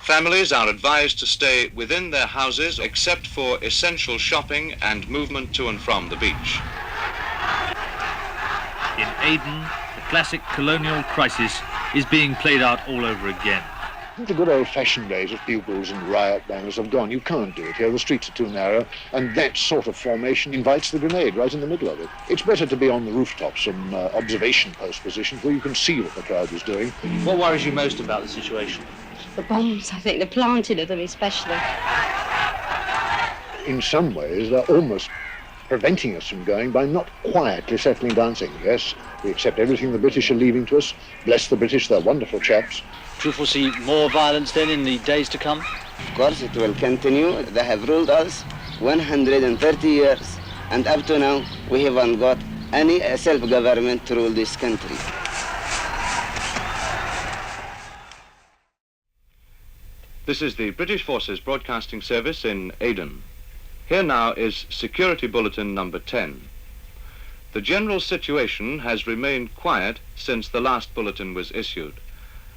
Families are advised to stay within their houses except for essential shopping and movement to and from the beach. In Aden, the classic colonial crisis is being played out all over again. The good old-fashioned days of bugles and riot banners have gone. You can't do it here. The streets are too narrow, and that sort of formation invites the grenade right in the middle of it. It's better to be on the rooftops, some observation post positions where you can see what the crowd is doing. What worries you most about the situation? The bombs, I think, the planting of them especially. In some ways, they're almost preventing us from going by not quietly settling down saying, yes, we accept everything the British are leaving to us. Bless the British, they're wonderful chaps. Do you foresee more violence then in the days to come? Of course, it will continue. They have ruled us 130 years, and up to now, we haven't got any self-government to rule this country. This is the British Forces Broadcasting Service in Aden. Here now is Security Bulletin number 10. The general situation has remained quiet since the last bulletin was issued.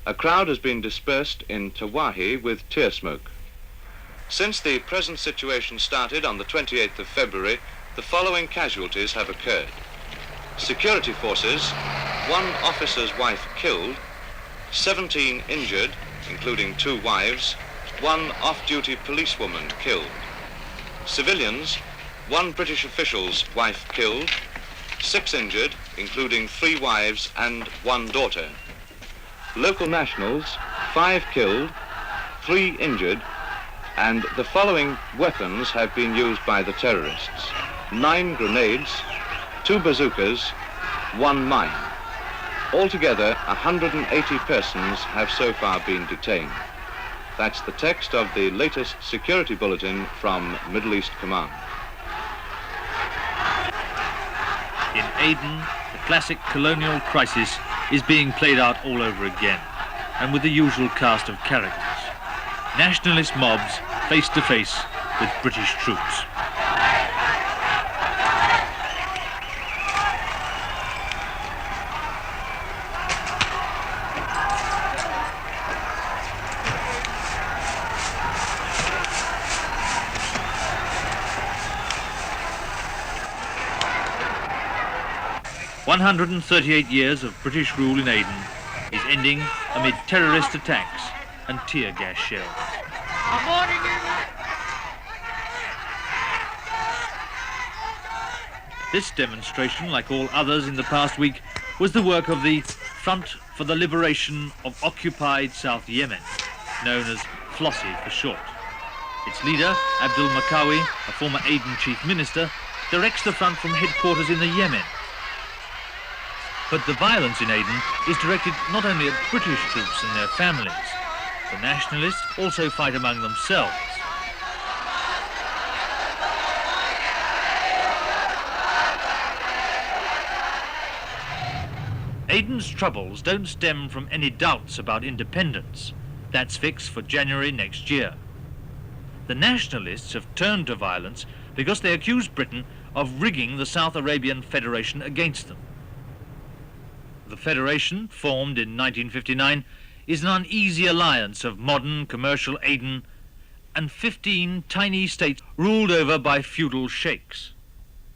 A crowd has been dispersed in Tawahi with tear smoke. Since the present situation started on the 28th of February, the following casualties have occurred. Security forces, 1 officer's wife killed, 17 injured, including 2 wives, 1 off-duty policewoman killed. Civilians, 1 British official's wife killed, 6 injured, including 3 wives and 1 daughter. Local nationals, 5 killed, 3 injured, and the following weapons have been used by the terrorists: 9 grenades, 2 bazookas, 1 mine. Altogether, 180 persons have so far been detained. That's the text of the latest security bulletin from Middle East Command. In Aden, the classic colonial crisis is being played out all over again, and with the usual cast of characters. Nationalist mobs face to face with British troops. "138 years of British rule in Aden is ending amid terrorist attacks and tear gas shells. This demonstration, like all others in the past week, was the work of the Front for the Liberation of Occupied South Yemen, known as FLOSY for short. Its leader, Abdul Makawi, a former Aden chief minister, directs the front from headquarters in the Yemen. But the violence in Aden is directed not only at British troops and their families. The nationalists also fight among themselves. Aden's troubles don't stem from any doubts about independence. That's fixed for January next year. The nationalists have turned to violence because they accuse Britain of rigging the South Arabian Federation against them. The Federation, formed in 1959, is an uneasy alliance of modern commercial Aden and 15 tiny states ruled over by feudal sheikhs.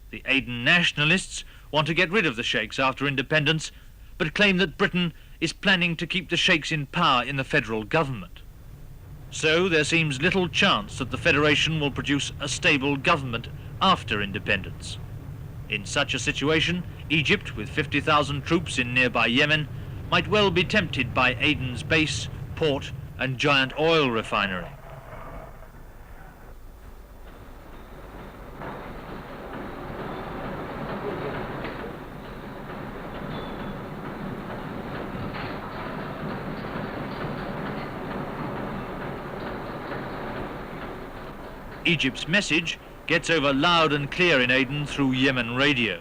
The Aden nationalists want to get rid of the sheikhs after independence, but claim that Britain is planning to keep the sheikhs in power in the federal government. So there seems little chance that the Federation will produce a stable government after independence. In such a situation, Egypt, with 50,000 troops in nearby Yemen, might well be tempted by Aden's base, port and giant oil refinery. Egypt's message gets over loud and clear in Aden through Yemen radio.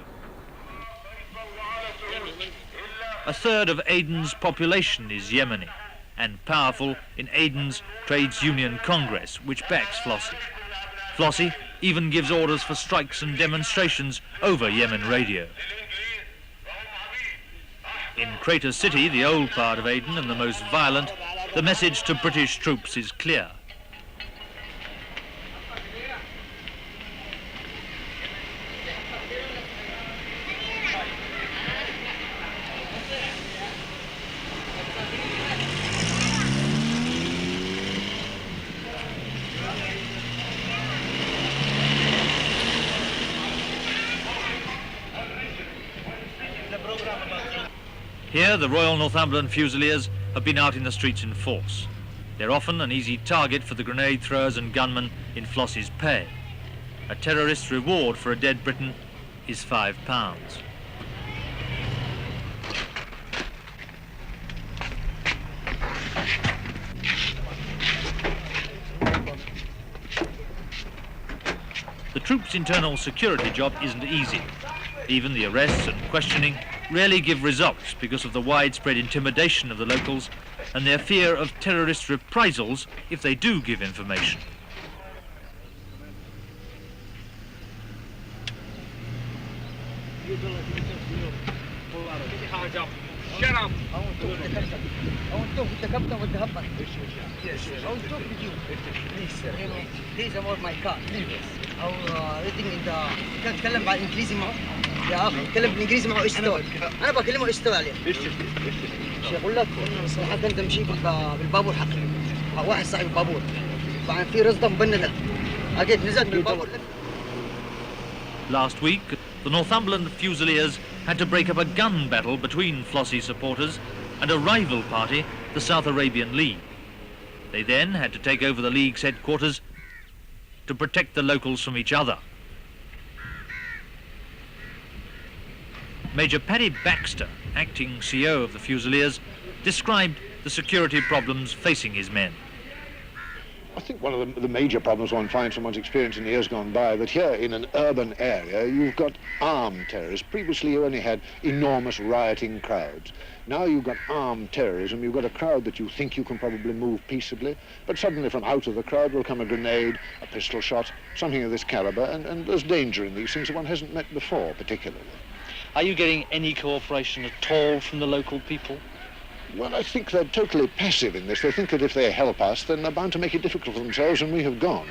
A third of Aden's population is Yemeni and powerful in Aden's Trades Union Congress, which backs FLOSY. FLOSY even gives orders for strikes and demonstrations over Yemen radio. In Crater City, the old part of Aden and the most violent, The message to British troops is clear. Here, the Royal Northumberland Fusiliers have been out in the streets in force. They're often an easy target for the grenade throwers and gunmen in FLOSY's pay. A terrorist's reward for a dead Briton is £5. The troops' internal security job isn't easy. Even the arrests and questioning rarely give results because of the widespread intimidation of the locals and their fear of terrorist reprisals if they do give information. Shut up! Please about my car. أو reading in the كان تكلم بالإنجليزي معه يا أخي تكلم بالإنجليزي معه استوى أنا بكلمه استوى عليه شو أقول لك صراحة كنت أمشي بالبابور حقي واحد صاحب البابور بعدين في رصدة مبندة أجيت نزلت بالبابور. Last week, the Northumberland Fusiliers had to break up a gun battle between FLOSY supporters and a rival party, the South Arabian League. They then had to take over the League's headquarters to protect the locals from each other. Major Paddy Baxter, acting CO of the Fusiliers, described the security problems facing his men. I think one of the major problems one finds from one's experience in the years gone by, that here in an urban area you've got armed terrorists. Previously you only had enormous rioting crowds. Now you've got armed terrorism. You've got a crowd that you think you can probably move peaceably, but suddenly from out of the crowd will come a grenade, a pistol shot, something of this caliber, and there's danger in these things that one hasn't met before particularly. Are you getting any cooperation at all from the local people? Well, I think they're totally passive in this. They think that if they help us, then they're bound to make it difficult for themselves, and we have gone.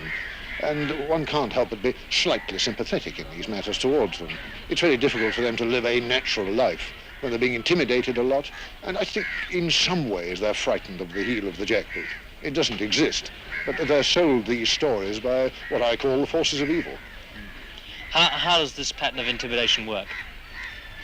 And one can't help but be slightly sympathetic in these matters towards them. It's very difficult for them to live a natural life when they're being intimidated a lot, and I think in some ways they're frightened of the heel of the jackboot. It doesn't exist, but they're sold these stories by what I call the forces of evil. How does this pattern of intimidation work?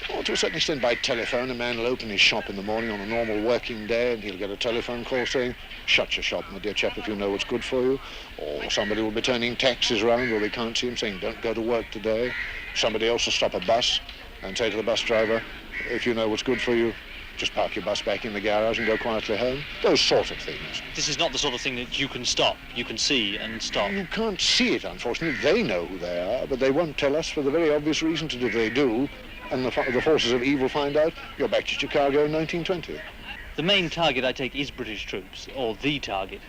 Well, to a certain extent by telephone. A man will open his shop in the morning on a normal working day and he'll get a telephone call saying, shut your shop, my dear chap, if you know what's good for you. Or somebody will be turning taxis around where we can't see him saying, don't go to work today. Somebody else will stop a bus and say to the bus driver, if you know what's good for you, just park your bus back in the garage and go quietly home. Those sort of things. This is not the sort of thing that you can stop. You can see and stop. You can't see it, unfortunately. They know who they are, but they won't tell us for the very obvious reason that if they do, and the forces of evil find out, you're back to Chicago in 1920. The main target, I take, is British troops, or the target.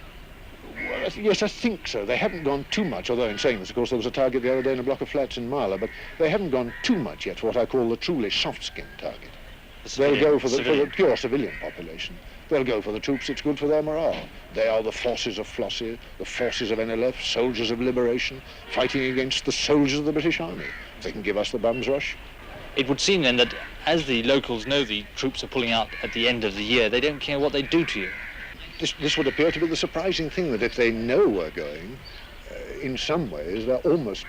Well, yes, I think so. They haven't gone too much, although in saying this, of course, there was a target the other day in a block of flats in Marla, but they haven't gone too much yet for what I call the truly soft-skinned target. They'll go for the pure civilian population. They'll go for the troops. It's good for their morale. They are the forces of FLOSY, the forces of NLF, soldiers of liberation, fighting against the soldiers of the British Army. If they can give us the bums rush. It would seem then that as the locals know the troops are pulling out at the end of the year, they don't care what they do to you. This would appear to be the surprising thing, that if they know we're going, in some ways they're almost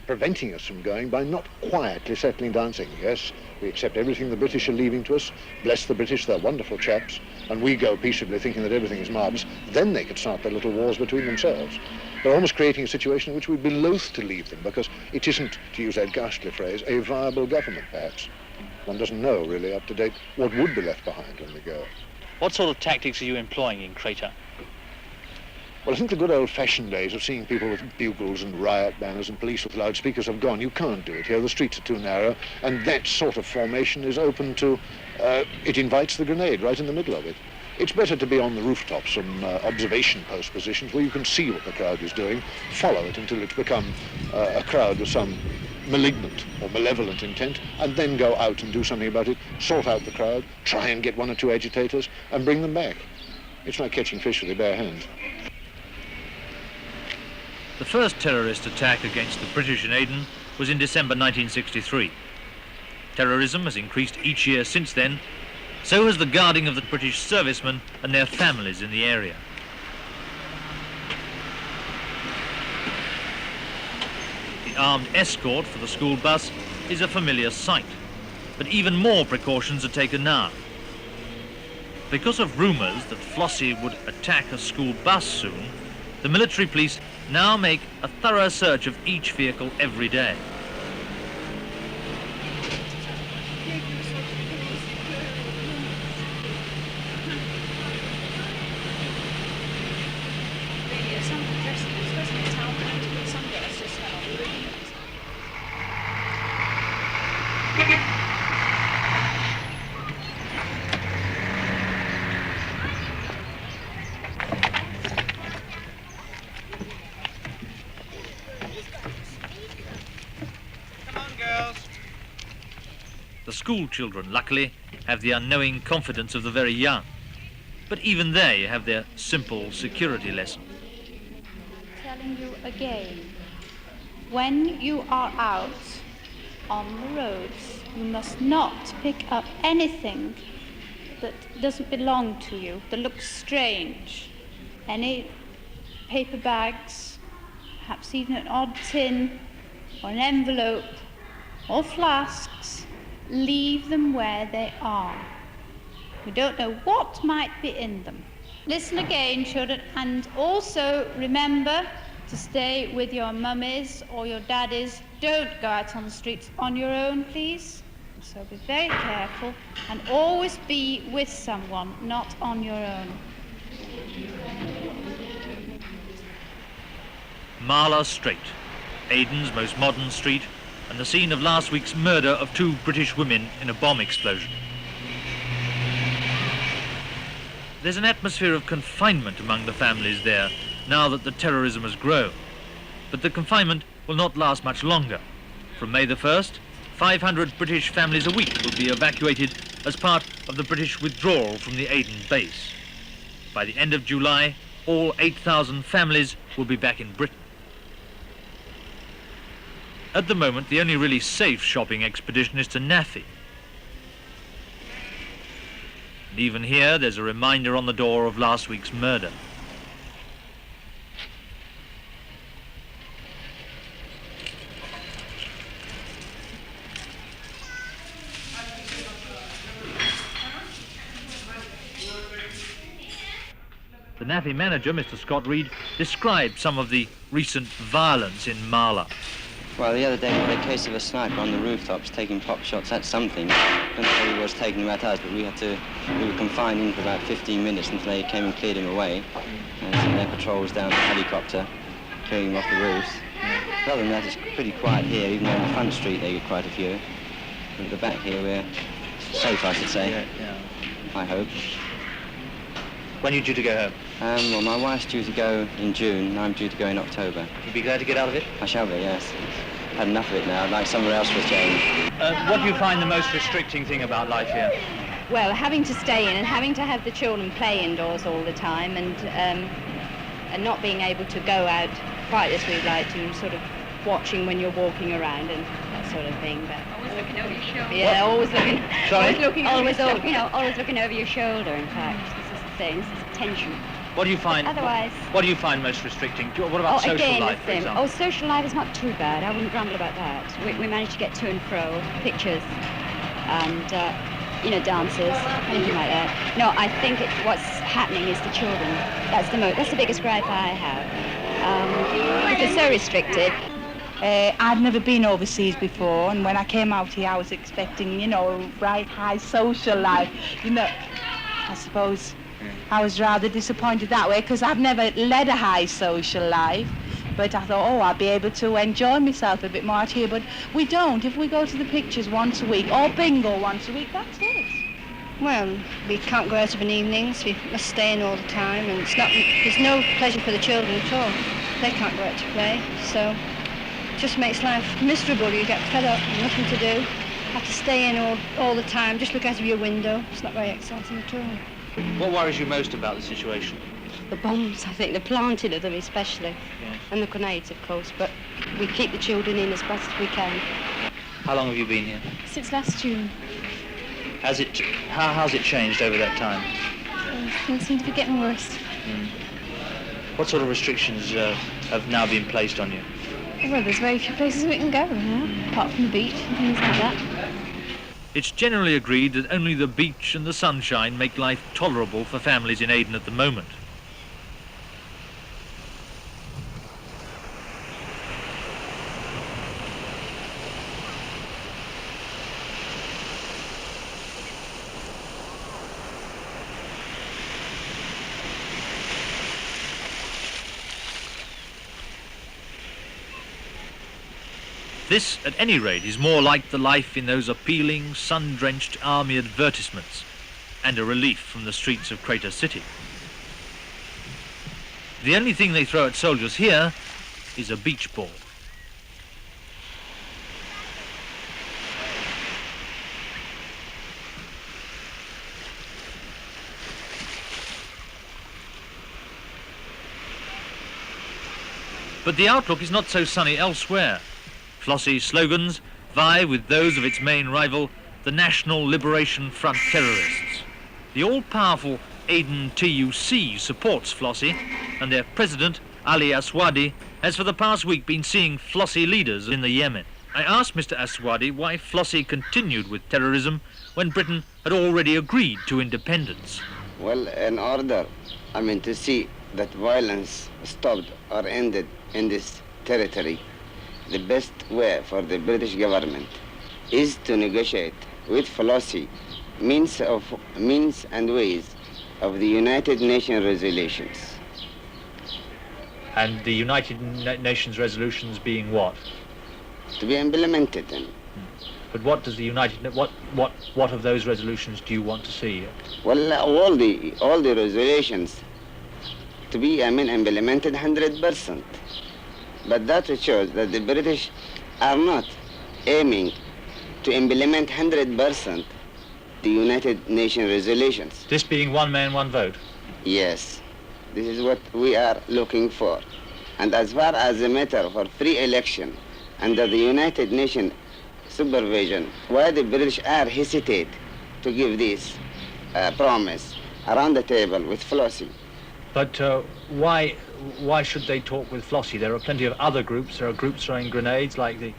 preventing us from going by not quietly settling down saying, yes, we accept everything the British are leaving to us, bless the British, they're wonderful chaps, and we go peaceably thinking that everything is marvellous. Then they could start their little wars between themselves. They're almost creating a situation in which we'd be loath to leave them because it isn't, to use that ghastly phrase, a viable government perhaps. One doesn't know really up to date what would be left behind when we go. What sort of tactics are you employing in Crater? Well, I think the good old-fashioned days of seeing people with bugles and riot banners and police with loudspeakers have gone. You can't do it here. The streets are too narrow, and that sort of formation is open to, it invites the grenade right in the middle of it. It's better to be on the rooftops, some observation post positions where you can see what the crowd is doing, follow it until it's become a crowd with some malignant or malevolent intent, and then go out and do something about it, sort out the crowd, try and get one or two agitators, and bring them back. It's like catching fish with your bare hands. The first terrorist attack against the British in Aden was in December 1963. Terrorism has increased each year since then, so has the guarding of the British servicemen and their families in the area. The armed escort for the school bus is a familiar sight, but even more precautions are taken now. Because of rumours that FLOSY would attack a school bus soon, the military police now make a thorough search of each vehicle every day. The school children, luckily, have the unknowing confidence of the very young. But even they have their simple security lesson. Telling you again, when you are out on the roads, you must not pick up anything that doesn't belong to you, that looks strange. Any paper bags, perhaps even an odd tin or an envelope or flasks, leave them where they are. We don't know what might be in them. Listen again, children, and also remember to stay with your mummies or your daddies. Don't go out on the streets on your own, please. So be very careful and always be with someone, not on your own. Marla Strait, Aden's most modern street, and the scene of last week's murder of 2 British women in a bomb explosion. There's an atmosphere of confinement among the families there, now that the terrorism has grown. But the confinement will not last much longer. From May the 1st, 500 British families a week will be evacuated as part of the British withdrawal from the Aden base. By the end of July, all 8,000 families will be back in Britain. At the moment, the only really safe shopping expedition is to Nafi. And even here, there's a reminder on the door of last week's murder. The Nafi manager, Mr. Scott Reed, described some of the recent violence in Marla. Well, the other day we had a case of a sniper on the rooftops taking pop shots at something. I don't know what he was taking them at us, but we were confined in for about 15 minutes until they came and cleared him away. And sent their patrols down the helicopter, clearing him off the roofs. But other than that, it's pretty quiet here, even though on the front street they get quite a few. But at the back here, we're safe, I should say. Yeah. I hope. When are you due to go home? Well, my wife's due to go in June, and I'm due to go in October. You'll be glad to get out of it? I shall be, yes. Had enough of it now. I'd like somewhere else for a change. What do you find the most restricting thing about life here? Well, having to stay in and having to have the children play indoors all the time and not being able to go out quite as we'd like to, sort of watching when you're walking around and that sort of thing. But Always looking over your shoulder. yeah, always looking. Sorry? Always looking over Always, your shoulder. always looking over your shoulder, in fact. This is the thing, this is tension. What do you find? Otherwise... What do you find most restricting? What about social again, life, for example? social life is not too bad. I wouldn't grumble about that. We managed to get to and fro, pictures, and dances, anything like that. No, I think what's happening is the children. That's the biggest gripe I have. They're so restricted. I'd never been overseas before, and when I came out here, I was expecting, right high social life. I suppose I was rather disappointed that way because I've never led a high social life. But I thought, I'll be able to enjoy myself a bit more out here. But we don't. If we go to the pictures once a week or bingo once a week, that's it. Well, we can't go out of an evenings. We must stay in all the time, and there's no pleasure for the children at all. They can't go out to play, so it just makes life miserable. You get fed up, nothing to do. Have to stay in all the time, just look out of your window. It's not very exciting at all. What worries you most about the situation? The bombs, I think, the planting of them especially, Yes. and the grenades, of course, but we keep the children in as best we can. How long have you been here? Since last June. How's it changed over that time? Things seem to be getting worse. What sort of restrictions have now been placed on you? Well, there's very few places we can go now, apart from the beach and things like that. It's generally agreed that only the beach and the sunshine make life tolerable for families in Aden at the moment. This, at any rate, is more like the life in those appealing, sun-drenched army advertisements, and a relief from the streets of Crater City. The only thing they throw at soldiers here is a beach ball. But the outlook is not so sunny elsewhere. FLOSY slogans vie with those of its main rival, the National Liberation Front terrorists. The all-powerful Aden TUC supports FLOSY, and their president, Ali Aswadi, has for the past week been seeing FLOSY leaders in the Yemen. I asked Mr. Aswadi why FLOSY continued with terrorism when Britain had already agreed to independence. Well, in order, to see that violence stopped or ended in this territory, the best way for the British government is to negotiate with FLOSY means and ways of the United Nations resolutions. And the United Nations resolutions being what? To be implemented then. But what does the what of those resolutions do you want to see? Well, all the resolutions to be implemented 100%. But that shows that the British are not aiming to implement 100% the United Nations resolutions. This being one man, one vote? Yes, this is what we are looking for. And as far as the matter for free election under the United Nations supervision, why the British are hesitate to give this promise around the table with FLOSY? But why should they talk with FLOSY? There are plenty of other groups. There are groups throwing grenades like the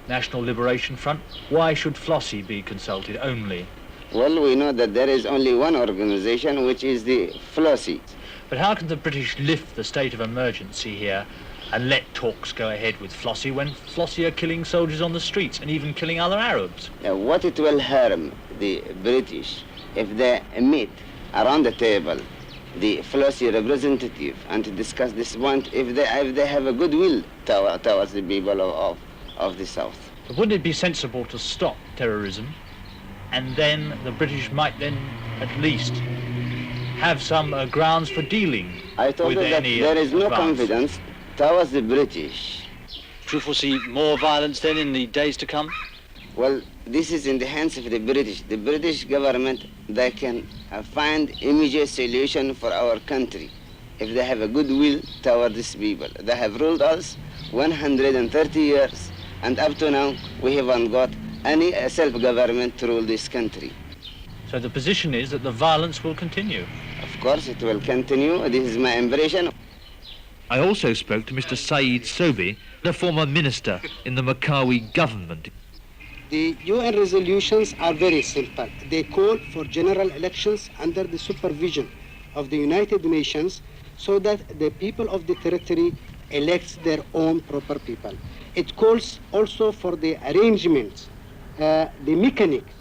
National Liberation Front. Why should FLOSY be consulted only? Well, we know that there is only one organization, which is the FLOSY. But how can the British lift the state of emergency here and let talks go ahead with FLOSY when FLOSY are killing soldiers on the streets and even killing other Arabs? What it will harm the British if they meet around the table the FLOSY representative and to discuss this point if they have a goodwill towards the people of the South. But wouldn't it be sensible to stop terrorism, and then the British might then at least have some grounds for dealing I told with you that any there is no advance? confidence towards the British. Do you foresee more violence then in the days to come? Well, this is in the hands of the British. The British government, they can find immediate solution for our country if they have a goodwill toward these people. They have ruled us 130 years, and up to now we haven't got any self-government to rule this country. So the position is that the violence will continue? Of course it will continue. This is my impression. I also spoke to Mr. Saeed Sobi, the former minister in the Makawi government. The UN resolutions are very simple. They call for general elections under the supervision of the United Nations so that the people of the territory elects their own proper people. It calls also for the arrangements, the mechanics,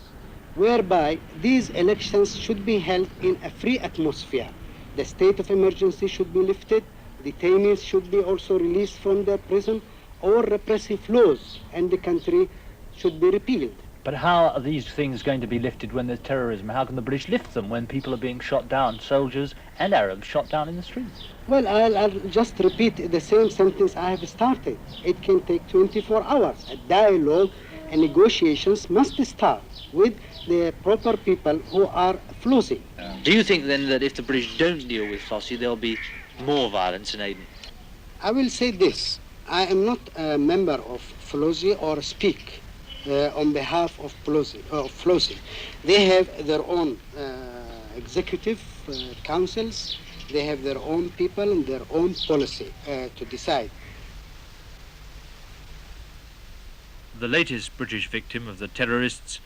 whereby these elections should be held in a free atmosphere. The state of emergency should be lifted, detainees should be also released from their prison, or repressive laws in the country should be repealed. But how are these things going to be lifted when there's terrorism? How can the British lift them when people are being shot down, soldiers and Arabs shot down in the streets? Well, I'll just repeat the same sentence I have started. It can take 24 hours. A dialogue negotiations must start with the proper people who are FLOSY. Do you think then that if the British don't deal with FLOSY, there'll be more violence in Aden? I will say this. I am not a member of FLOSY or speak on behalf of FLOSY. They have their own executive councils. They have their own people and their own policy to decide. The latest British victim of the terrorists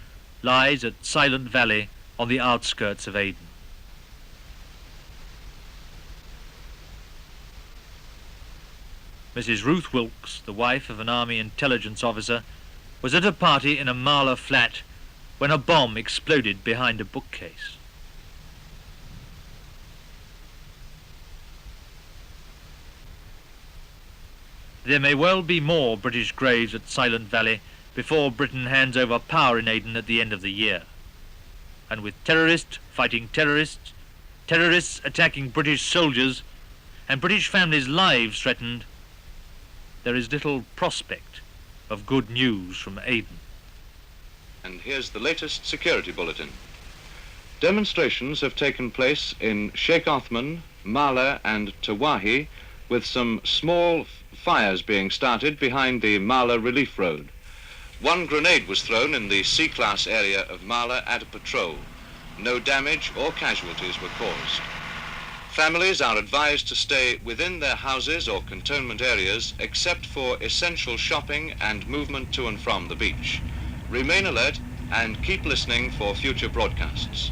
lies at Silent Valley on the outskirts of Aden. Mrs. Ruth Wilkes, the wife of an army intelligence officer, was at a party in a Marla flat when a bomb exploded behind a bookcase. There may well be more British graves at Silent Valley before Britain hands over power in Aden at the end of the year. And with terrorists fighting terrorists, terrorists attacking British soldiers, and British families' lives threatened, there is little prospect of good news from Aden. And here's the latest security bulletin. Demonstrations have taken place in Sheikh Othman, Marla and Tawahi, with some small fires being started behind the Marla Relief Road. One grenade was thrown in the C-class area of Marla at a patrol. No damage or casualties were caused. Families are advised to stay within their houses or cantonment areas except for essential shopping and movement to and from the beach. Remain alert and keep listening for future broadcasts.